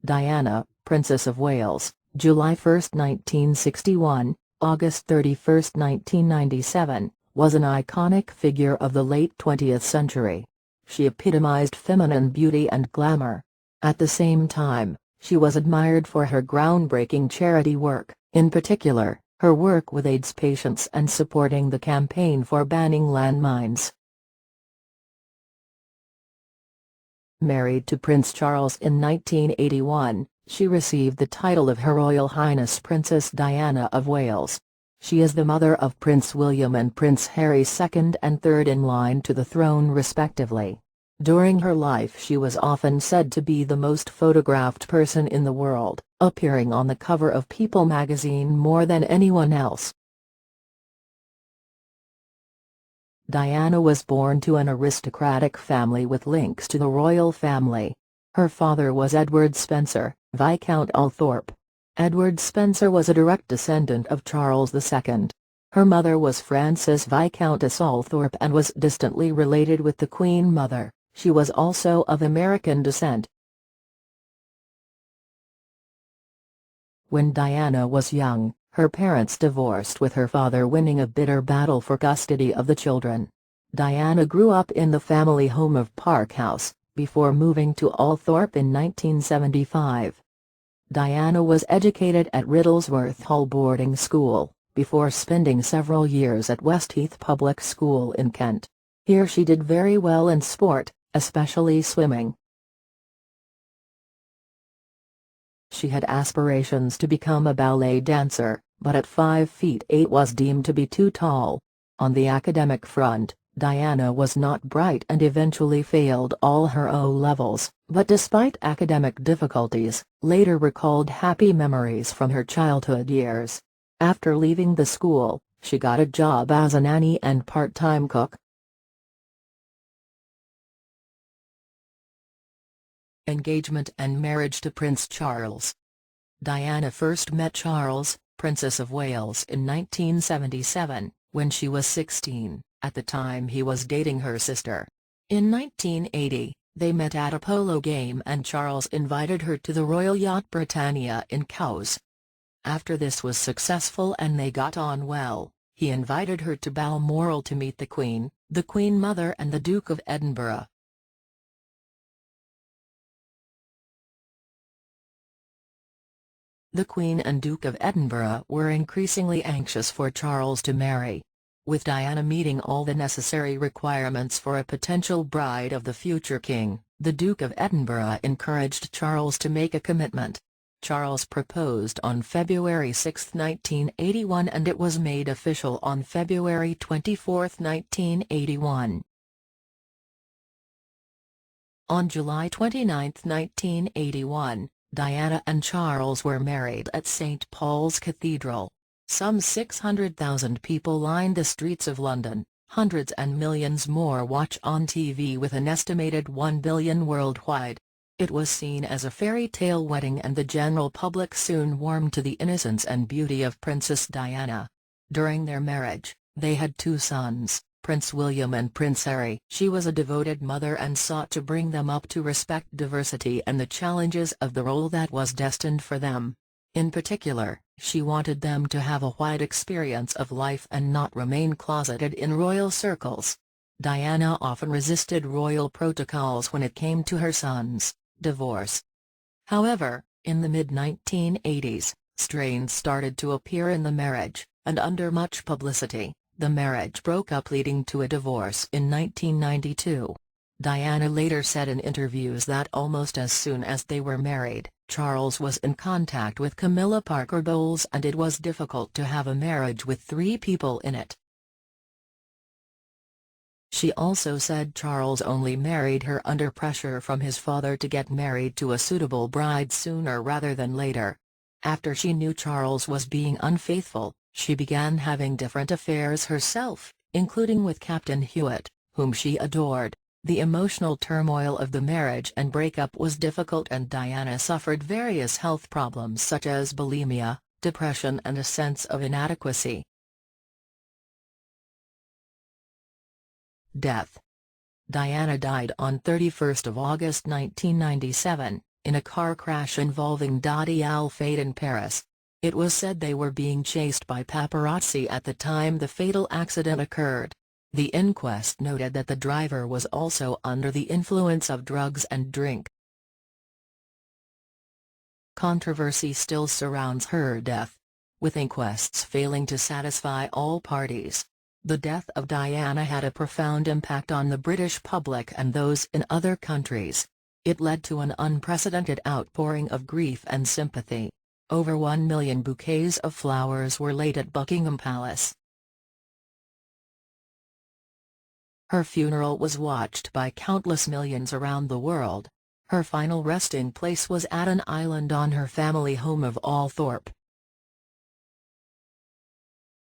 Diana, Princess of Wales, July 1, 1961, August 31, 1997, was an iconic figure of the late 20th century. She epitomized feminine beauty and glamour. At the same time, she was admired for her groundbreaking charity work, in particular, her work with AIDS patients and supporting the campaign for banning landmines. Married to Prince Charles in 1981, she received the title of Her Royal Highness Princess Diana of Wales. She is the mother of Prince William and Prince Harry, second and third in line to the throne respectively. During her life she was often said to be the most photographed person in the world, appearing on the cover of People magazine more than anyone else. Diana was born to an aristocratic family with links to the royal family. Her father was Edward Spencer, Viscount Althorp. Edward Spencer was a direct descendant of Charles II. Her mother was Frances Viscountess Althorp and was distantly related with the Queen Mother. She was also of American descent. When Diana was young, her parents divorced, with her father winning a bitter battle for custody of the children. Diana grew up in the family home of Park House, before moving to Althorp in 1975. Diana was educated at Riddlesworth Hall boarding school, before spending several years at Westheath Public School in Kent. Here she did very well in sport, especially swimming. She had aspirations to become a ballet dancer, but at 5 feet 8 was deemed to be too tall. On the academic front, Diana was not bright and eventually failed all her O-levels, but despite academic difficulties, later recalled happy memories from her childhood years. After leaving the school, she got a job as a nanny and part-time cook. Engagement and marriage to Prince Charles. Diana first met Charles, Princess of Wales, in 1977, when she was 16, at the time he was dating her sister. In 1980, they met at a polo game and Charles invited her to the Royal Yacht Britannia in Cowes. After this was successful and they got on well, he invited her to Balmoral to meet the Queen Mother and the Duke of Edinburgh. The Queen and Duke of Edinburgh were increasingly anxious for Charles to marry. With Diana meeting all the necessary requirements for a potential bride of the future king, the Duke of Edinburgh encouraged Charles to make a commitment. Charles proposed on February 6, 1981, and it was made official on February 24, 1981. On July 29, 1981, Diana and Charles were married at St. Paul's Cathedral. Some 600,000 people lined the streets of London, hundreds and millions more watch on TV with an estimated 1 billion worldwide. It was seen as a fairy tale wedding and the general public soon warmed to the innocence and beauty of Princess Diana. During their marriage, they had 2 sons, Prince William and Prince Harry. She was a devoted mother and sought to bring them up to respect diversity and the challenges of the role that was destined for them. In particular, she wanted them to have a wide experience of life and not remain closeted in royal circles. Diana often resisted royal protocols when it came to her sons' divorce. However, in the mid-1980s, strains started to appear in the marriage, and under much publicity, the marriage broke up, leading to a divorce in 1992. Diana later said in interviews that almost as soon as they were married, Charles was in contact with Camilla Parker Bowles and it was difficult to have a marriage with 3 people in it. She also said Charles only married her under pressure from his father to get married to a suitable bride sooner rather than later. After she knew Charles was being unfaithful, she began having different affairs herself, including with Captain Hewitt, whom she adored. The emotional turmoil of the marriage and breakup was difficult and Diana suffered various health problems such as bulimia, depression and a sense of inadequacy. Death. Diana died on 31 August 1997, in a car crash involving Dadi Al-Fayed in Paris. It was said they were being chased by paparazzi at the time the fatal accident occurred. The inquest noted that the driver was also under the influence of drugs and drink. Controversy still surrounds her death, with inquests failing to satisfy all parties. The death of Diana had a profound impact on the British public and those in other countries. It led to an unprecedented outpouring of grief and sympathy. Over 1 million bouquets of flowers were laid at Buckingham Palace. Her funeral was watched by countless millions around the world. Her final resting place was at an island on her family home of Althorpe,